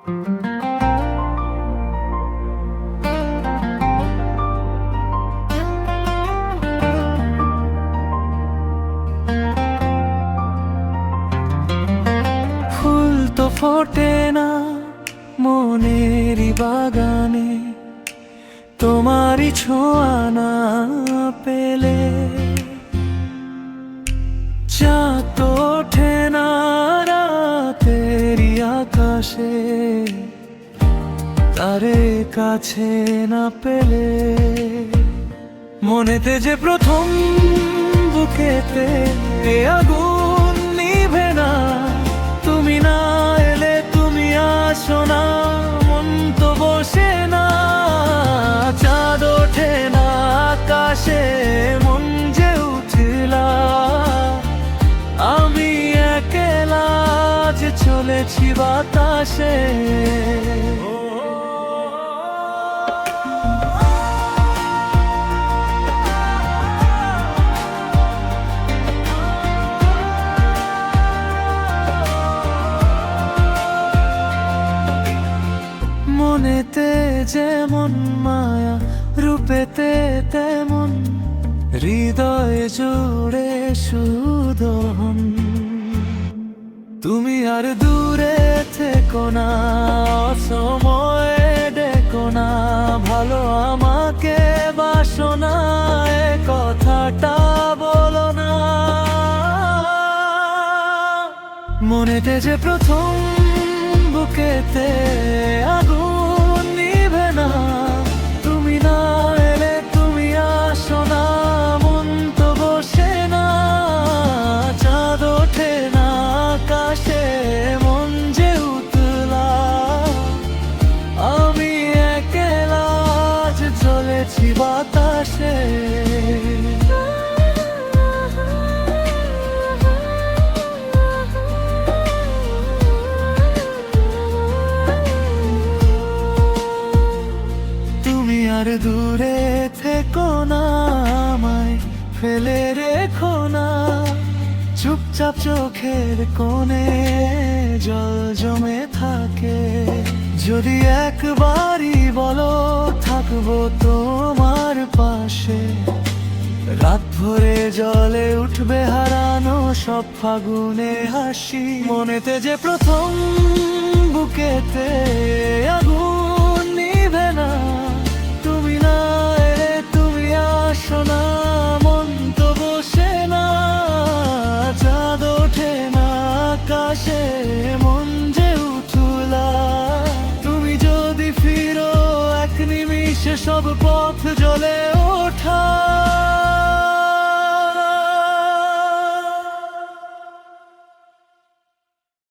ফুল তো ফোটে না মনেরই বাগানে, তোমারই ছোঁয়া না পেলে। চাঁদ তো ওঠে না রাতেরই আকাশে, তারে কাছে না পেলে। মনেতে যে প্রথম বুকেতে এ আগুন নিভে না, তুমি না এলে, তুমি আসো না, মন তো বসে না। চাঁদ ওঠে না আকাশে, মন যে উঠলা, আমি একলা যে চলেছি বাতাসে। মনেতে যেমন মায়া, রূপেতে তেমন, হৃদয় জুড়ে সুদহন। তুমি আর দূরে থেকো না, অসময়ে ডেকো না, ভালো আমাকে বাসো না, এ কথাটা বলো না। মনেতে যে প্রথম বুকেতে আগুন নিভে না, তুমি না এলে, তুমি আসো না, মন তো বসে না। চাঁদ ওঠে না আকাশে, মন যে উতলা, আমি একলা যে চলেছি বাতাসে। আর দূরে থেকো না, আমায় ফেলে রেখো না। চুপচাপ চোখের কোণে জল জমে থাকে, যদি একবারই বলো থাকবো তোমার পাশে। রাত ভরে জলে উঠবে হারানো সব ফাগুনে হাসি। মনেতে যে প্রথম বুকেতে আগুন নিভে না, তুমি না এলে, তুমি আসো না, মন তো বসে না। চাঁদ ওঠে না আকাশে, মন যে উঠলা, তুমি যদি ফিরো এক নিমিষে সব পথ জ্বলে ওঠা।